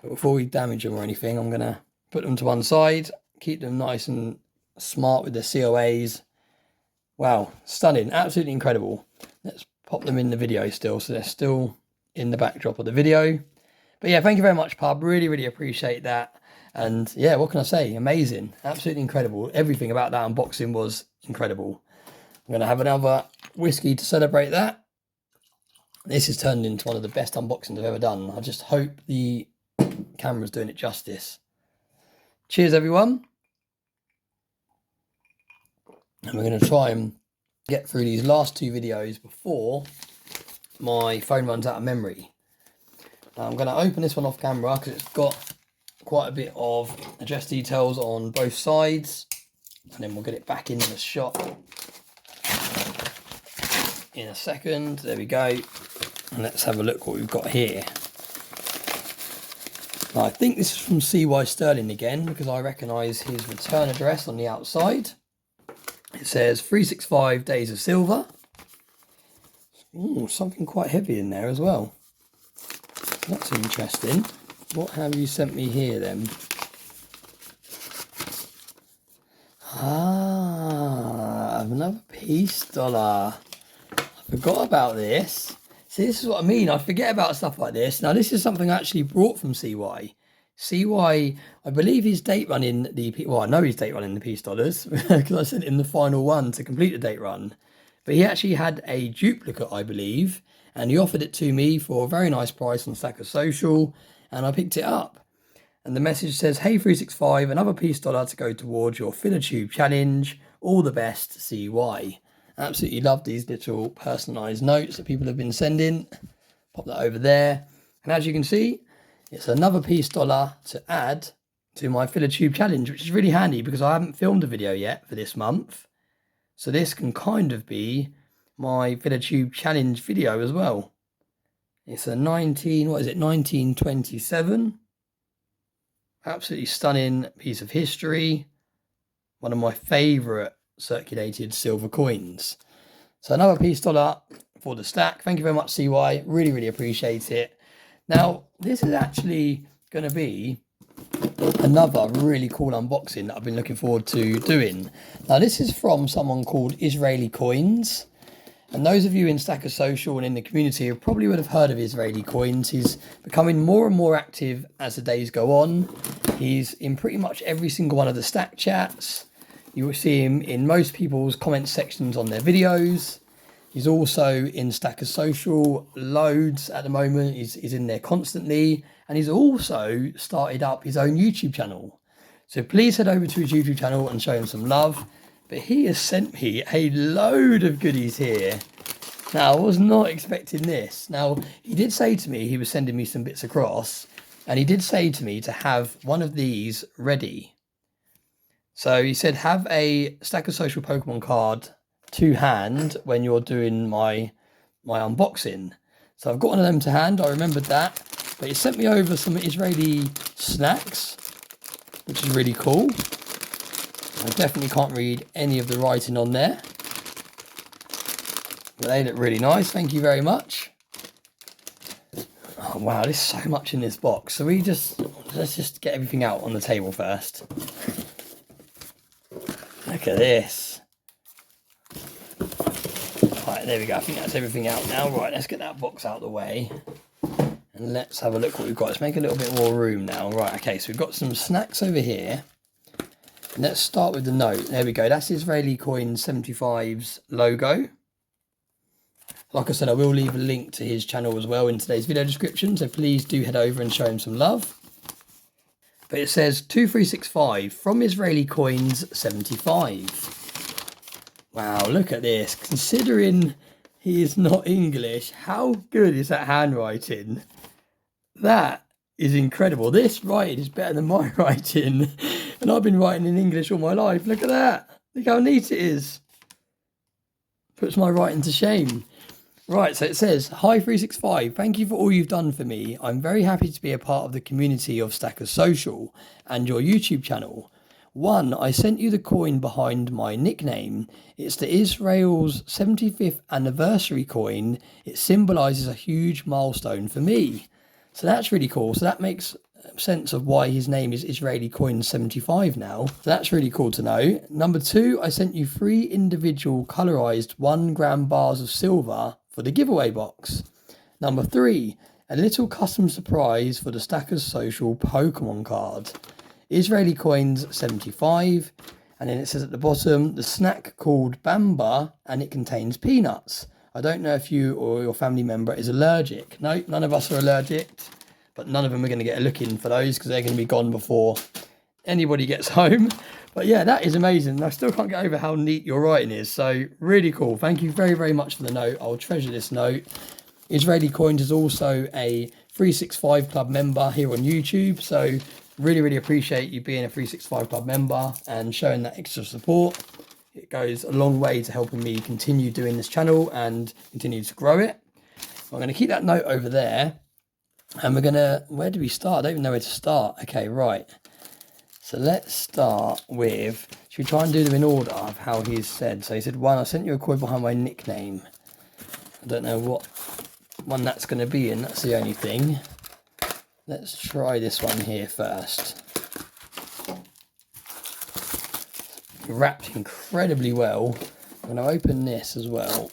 But before we damage them or anything, I'm going to put them to one side, keep them nice and smart with the COAs. Wow, stunning, absolutely incredible. Let's pop them in the video still, so they're still in the backdrop of the video. But yeah, thank you very much, Pub. Really, really appreciate that. And yeah, what can I say? Amazing. Absolutely incredible. Everything about that unboxing was incredible. I'm going to have another whiskey to celebrate that. This has turned into one of the best unboxings I've ever done. I just hope the camera's doing it justice. Cheers, everyone. And we're going to try and get through these last 2 videos before my phone runs out of memory. Now I'm going to open this one off camera because it's got quite a bit of address details on both sides, and then we'll get it back in the shop in a second. There we go. And let's have a look what we've got here. Now, I think this is from CY Sterling again, because I recognise his return address on the outside. It says 365 Days of Silver. Ooh, something quite heavy in there as well. That's interesting. What have you sent me here then? Ah, another peace dollar. I forgot about this. See, this is what I mean. I forget about stuff like this. Now, this is something I actually brought from CY. CY, I believe his date run in the... Well, I know his date run in the peace dollars because I sent him the final one to complete the date run. But he actually had a duplicate, I believe, and he offered it to me for a very nice price on Stacker Social, and I picked it up. And the message says, "Hey 365, another peace dollar to go towards your filler tube challenge. All the best, CY." Absolutely love these little personalised notes that people have been sending. Pop that over there. And as you can see, it's another peace dollar to add to my filler tube challenge, which is really handy because I haven't filmed a video yet for this month. So this can kind of be my filler tube challenge video as well. It's a 1927. Absolutely stunning piece of history. One of my favourite circulated silver coins. So another peace dollar for the stack. Thank you very much, CY. Really, really appreciate it. Now, this is actually going to be another really cool unboxing that I've been looking forward to doing. Now, this is from someone called Israeli Coins. And those of you in Stacker Social and in the community probably would have heard of Israeli Coins. He's becoming more and more active as the days go on. He's in pretty much every single one of the stack chats. You will see him in most people's comment sections on their videos. He's also in Stacker Social loads at the moment. He's in there constantly. And he's also started up his own YouTube channel. So please head over to his YouTube channel and show him some love. But he has sent me a load of goodies here. Now, I was not expecting this. Now, he did say to me he was sending me some bits across. And he did say to me to have one of these ready. So he said, have a Stacker Social Pokemon card to hand when you're doing my unboxing. So I've got one of them to hand. I remembered that. But he sent me over some Israeli snacks, which is really cool. I definitely can't read any of the writing on there. But they look really nice. Thank you very much. Oh, wow, there's so much in this box. So let's just get everything out on the table first. Look at this. Right, there we go. I think that's everything out now. Right, let's get that box out of the way. And let's have a look what we've got. Let's make a little bit more room now. Right, okay, so we've got some snacks over here. And let's start with the note. There we go. That's Israeli Coin 75's logo. Like I said, I will leave a link to his channel as well in today's video description. So please do head over and show him some love. But it says 2365 from Israeli Coins 75. Wow, look at this. Considering he is not English, how good is that handwriting? That is incredible. This writing is better than my writing. And I've been writing in English all my life. Look at that. Look how neat it is. Puts my writing to shame. Right, so it says, "Hi 365, thank you for all you've done for me. I'm very happy to be a part of the community of Stacker Social and your YouTube channel. 1, I sent you the coin behind my nickname. It's the Israel's 75th anniversary coin. It symbolises a huge milestone for me." So that's really cool. So that makes sense of why his name is Israeli Coin 75 now. So that's really cool to know. Number 2, I sent you 3 individual colorized 1 gram bars of silver for the giveaway box. Number 3, a little custom surprise for the Stackers Social Pokemon card. Israeli Coins 75. And then it says at the bottom, the snack called Bamba, and it contains peanuts. I don't know if you or your family member is allergic. No, none of us are allergic. But none of them are going to get a look in for those because they're going to be gone before anybody gets home. But yeah, that is amazing. I still can't get over how neat your writing is. So really cool. Thank you very, very much for the note. I'll treasure this note. Israeli Coins is also a 365 Club member here on YouTube. So Really, really appreciate you being a 365 Club member and showing that extra support. It goes a long way to helping me continue doing this channel and continue to grow it. I'm going to keep that note over there. And we're going to, where do we start? I don't even know where to start. Okay, right. So let's start with, should we try and do them in order of how he's said? So he said, 1, I sent you a coin behind my nickname. I don't know what one that's going to be in. That's the only thing. Let's try this one here first. Wrapped incredibly well. I'm going to open this as well.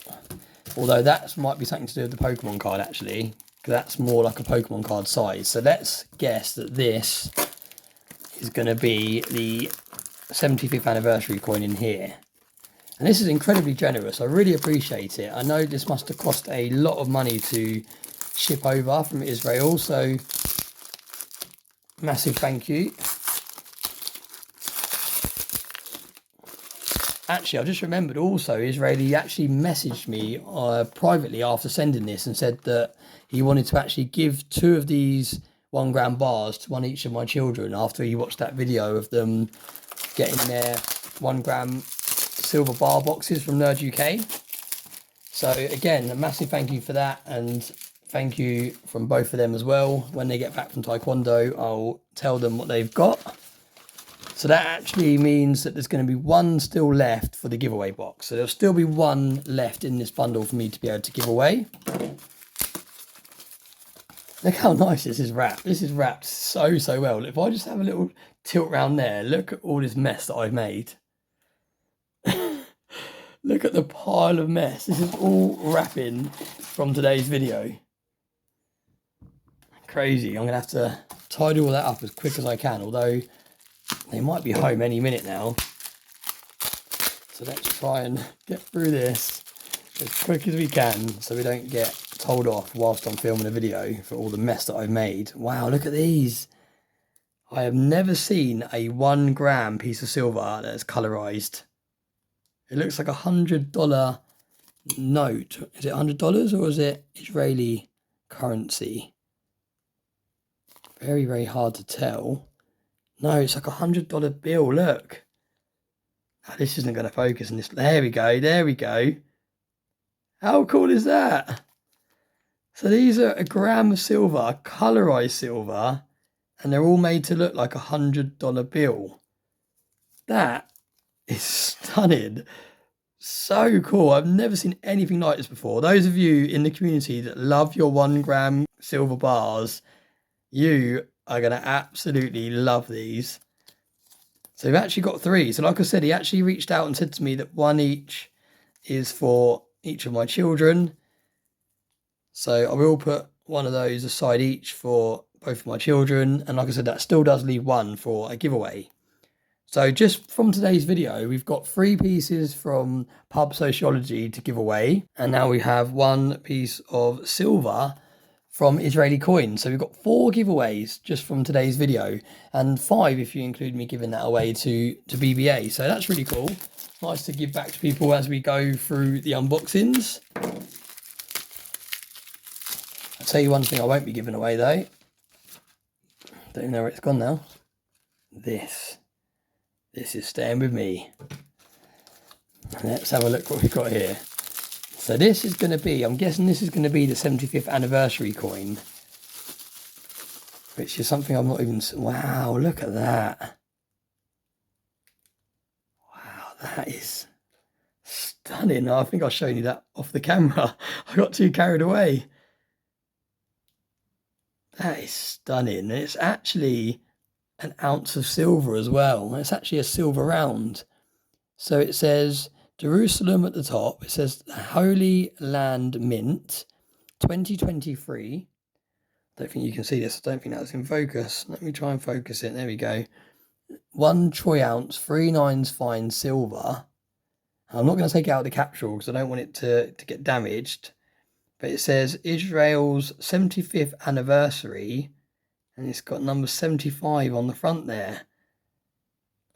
Although that might be something to do with the Pokemon card actually. Because that's more like a Pokemon card size. So let's guess that this is going to be the 75th anniversary coin in here. And this is incredibly generous. I really appreciate it. I know this must have cost a lot of money to ship over from Israel. So massive thank you. Actually, I just remembered also, Israeli actually messaged me privately after sending this and said that he wanted to actually give 2 of these 1 gram bars to one each of my children after he watched that video of them getting their 1 gram silver bar boxes from Nerd UK. So again, a massive thank you for that, and thank you from both of them as well. When they get back from Taekwondo, I'll tell them what they've got. So that actually means that there's going to be 1 still left for the giveaway box. So there'll still be 1 left in this bundle for me to be able to give away. Look how nice this is wrapped. This is wrapped so well. If I just have a little tilt round there, look at all this mess that I've made. Look at the pile of mess. This is all wrapping from today's video. Crazy. I'm going to have to tidy all that up as quick as I can, although they might be home any minute now. So let's try and get through this as quick as we can so we don't get told off whilst I'm filming a video for all the mess that I've made. Wow, look at these. I have never seen a 1 gram piece of silver that's colorized. It looks like $100 note. Is it $100 or is it Israeli currency? Very hard to tell. No, it's like $100 bill. Look. Oh, this isn't going to focus in this. There we go. There we go. How cool is that? So these are a gram of silver, colorized silver, and they're all made to look like $100 bill. That is stunning. So cool. I've never seen anything like this before. Those of you in the community that love your 1 gram silver bars, you are going to absolutely love these. So we've actually got 3. So like I said, he actually reached out and said to me that 1 each is for each of my children. So I will put 1 of those aside each for both of my children. And like I said, that still does leave 1 for a giveaway. So just from today's video, we've got 3 pieces from Pub Sociology to give away. And now we have 1 piece of silver from Israeli coins. So we've got 4 giveaways just from today's video, and 5 if you include me giving that away to BBA. So that's really cool. Nice to give back to people as we go through the unboxings. I'll tell you one thing I won't be giving away though. Don't even know where it's gone now. This is staying with me. Let's have a look what we've got here. So this is going to be, I'm guessing this is going to be the 75th anniversary coin, which is something I'm not even, wow, look at that. Wow, that is stunning. I think I've shown you that off the camera. I got too carried away. That is stunning. It's actually an ounce of silver as well. It's actually a silver round. So it says Jerusalem at the top. It says Holy Land Mint 2023. Don't think you can see this. I don't think that's in focus. Let me try and focus it. There we go. 1 troy ounce, 3 nines fine silver. I'm not going to take it out of the capsule because I don't want it to get damaged. But it says Israel's 75th anniversary. And it's got number 75 on the front there.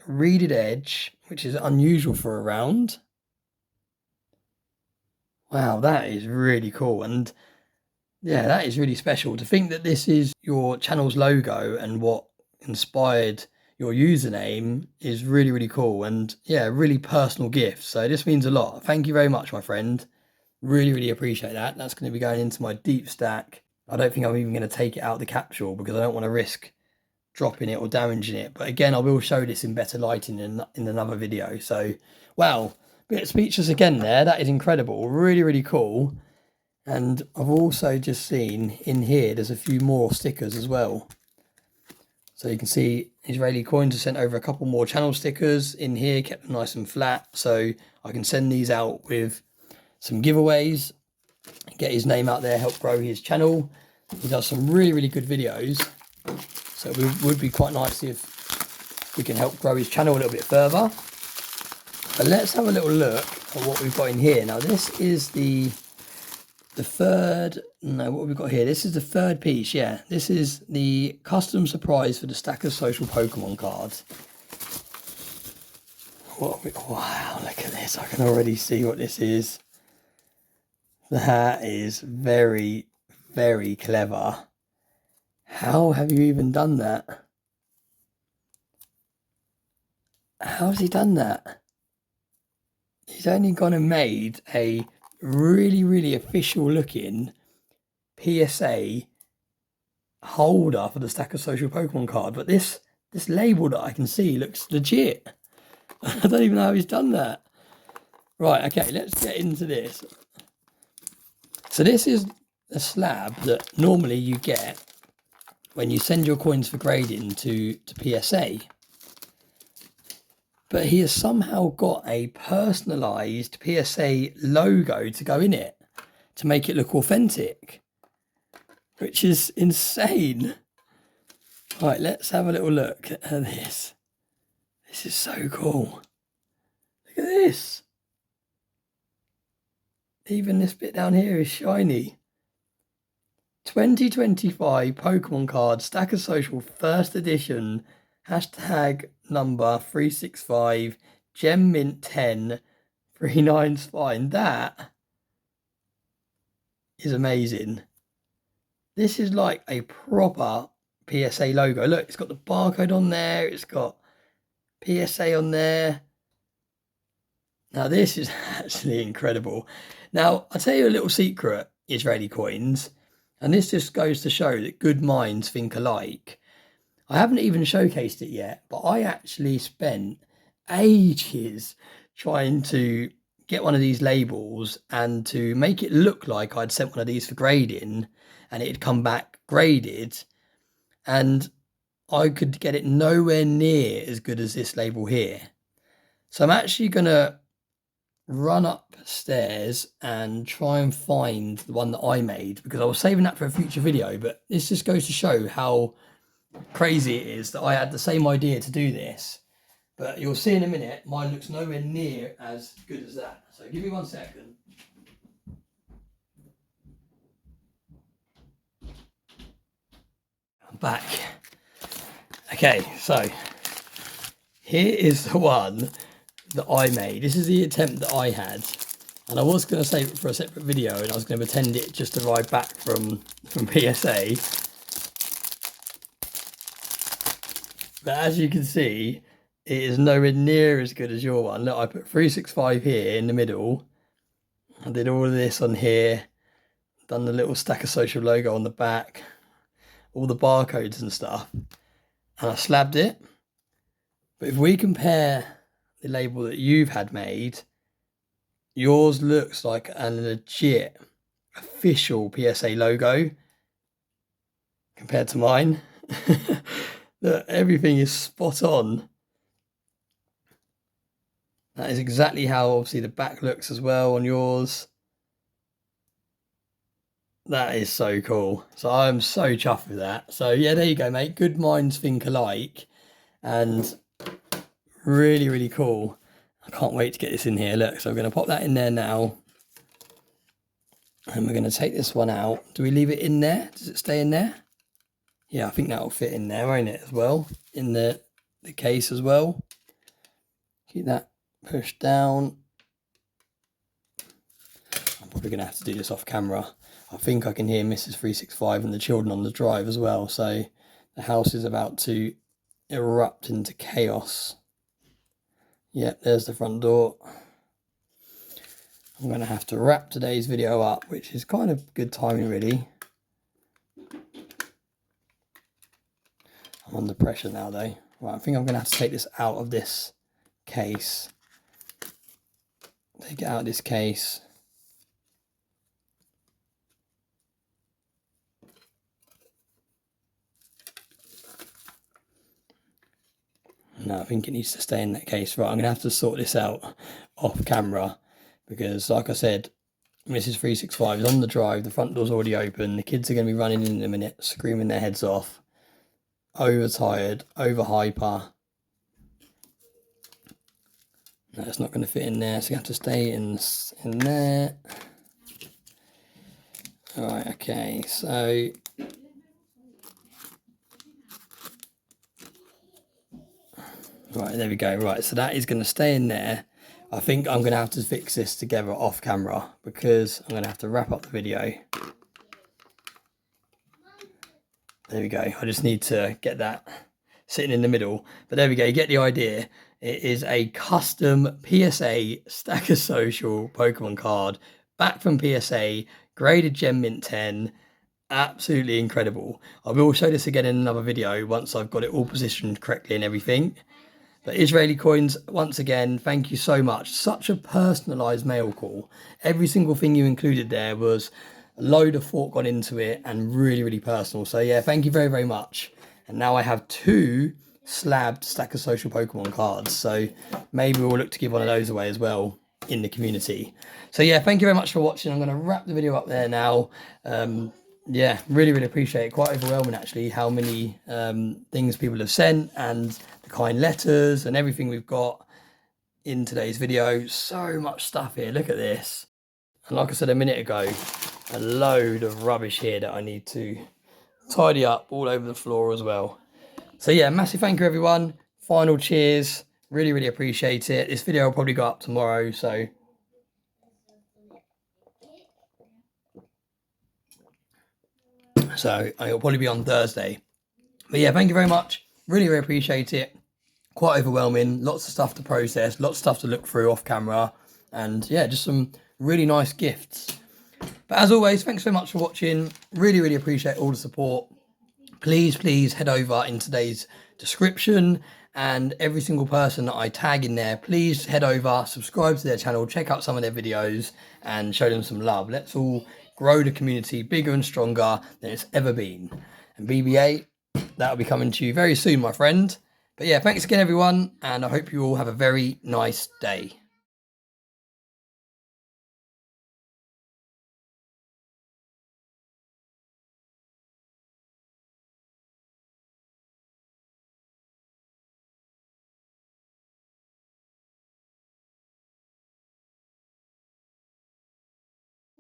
Reeded edge, which is unusual for a round. Wow, that is really cool. And yeah, that is really special. To think that this is your channel's logo and what inspired your username is really, really cool. And yeah, really personal gift. So this means a lot. Thank you very much, my friend. Really, really appreciate that. That's going to be going into my deep stack. I don't think I'm even going to take it out of the capsule because I don't want to risk dropping it or damaging it. But again, I will show this in better lighting in another video. So, wow, bit speechless again there. That is incredible. Really, really cool. And I've also just seen in here, there's a few more stickers as well. So you can see Israeli Coins have sent over a couple more channel stickers in here, kept them nice and flat. So I can send these out with some giveaways, get his name out there, help grow his channel. He does some really, really good videos. So it would be quite nice if we can help grow his channel a little bit further. But let's have a little look at what we've got in here. Now this is the third, no, what have we got here? This is the third piece, yeah. This is the custom surprise for the Stackers Social Pokemon cards. Wow, look at this. I can already see what this is. That is very, very clever. How have you even done that? How has he done that? He's only gone and made a really, really official looking PSA holder for the Stackers Social Pokemon card. But this label that I can see looks legit. I don't even know how he's done that. Right, okay, let's get into this. So this is a slab that normally you get when you send your coins for grading to PSA. But he has somehow got a personalised PSA logo to go in it to make it look authentic, which is insane. Right, let's have a little look at this. This is so cool. Look at this. Even this bit down here is shiny. 2025 Pokemon card Stackers Social first edition. Hashtag number 365 Gem Mint 10 39 Spine. That is amazing. This is like a proper PSA logo. Look, it's got the barcode on there. It's got PSA on there. Now this is actually incredible. Now I'll tell you a little secret, Israeli Coins, and this just goes to show that good minds think alike. I haven't even showcased it yet, but I actually spent ages trying to get one of these labels and to make it look like I'd sent one of these for grading and it'd come back graded, and I could get it nowhere near as good as this label here. So I'm actually going to run upstairs and try and find the one that I made, because I was saving that for a future video. But this just goes to show how crazy it is that I had the same idea to do this, but you'll see in a minute mine looks nowhere near as good as that. So give me 1 second. I'm back. Okay, so here is the one that I made. This is the attempt that I had, and I was going to save it for a separate video, and I was going to pretend it just arrived back from PSA. But as you can see, it is nowhere near as good as your one. Look, I put 365 here in the middle. I did all of this on here. Done the little Stacker Social logo on the back. All the barcodes and stuff. And I slabbed it. But if we compare the label that you've had made, yours looks like a legit official PSA logo compared to mine. Look, everything is spot on. That is exactly how obviously the back looks as well on yours. That is so cool. So I'm so chuffed with that. So yeah, there you go, mate. Good minds think alike, and really, really cool. I can't wait to get this in here. Look, so I'm going to pop that in there now. And we're going to take this one out. Do we leave it in there? Does it stay in there? Yeah, I think that'll fit in there, won't it, as well? In the case as well. Keep that pushed down. I'm probably going to have to do this off camera. I think I can hear Mrs. 365 and the children on the drive as well. So the house is about to erupt into chaos. Yep, there's the front door. I'm going to have to wrap today's video up, which is kind of good timing really. I'm under pressure now though. Right, I think I'm going to have to take this out of this case. Take it out of this case. No, I think it needs to stay in that case. Right, I'm going to have to sort this out off camera because, like I said, Mrs. 365 is on the drive. The front door's already open. The kids are going to be running in a minute, screaming their heads off. Overtired, over hyper. No, it's not going to fit in there, so you have to stay in there. Alright, okay, so right, there we go. Right, so that is going to stay in there. I think I'm going to have to fix this together off camera because I'm going to have to wrap up the video. There we go. I just need to get that sitting in the middle. But there we go. You get the idea. It is a custom PSA Stacker Social Pokemon card back from PSA, graded Gem Mint 10. Absolutely incredible. I will show this again in another video once I've got it all positioned correctly and everything. But Israeli Coins, once again, thank you so much. Such a personalised mail call. Every single thing you included there was a load of thought gone into it and really, really personal. So yeah, thank you very, very much. And now I have 2 slabbed Stacker Social Pokemon cards. So maybe we'll look to give one of those away as well in the community. So yeah, thank you very much for watching. I'm going to wrap the video up there now. Yeah, really, really appreciate it. Quite overwhelming actually how many things people have sent and the kind letters and everything we've got in today's video. So much stuff here. Look at this. And like I said a minute ago, a load of rubbish here that I need to tidy up all over the floor as well. So yeah, massive thank you everyone. Final cheers. Really, really appreciate it. This video will probably go up tomorrow, so it'll probably be on Thursday. But yeah, thank you very much. Really, really appreciate it. Quite overwhelming. Lots of stuff to process. Lots of stuff to look through off camera. And yeah, just some really nice gifts. But as always, thanks so much for watching. Really, really appreciate all the support. Please, please head over in today's description. And every single person that I tag in there, please head over, subscribe to their channel, check out some of their videos and show them some love. Let's all grow the community bigger and stronger than it's ever been. And BB8, that'll be coming to you very soon, my friend. But yeah, thanks again, everyone. And I hope you all have a very nice day.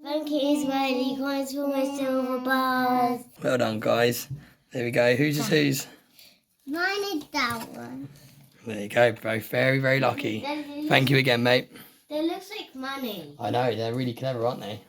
Thank you, Israeli Coins, for my silver bars. Well done, guys. There we go. Who's is who's? Mine is that one. There you go. Both very, very lucky. Thank you again, mate. That looks like money. I know. They're really clever, aren't they?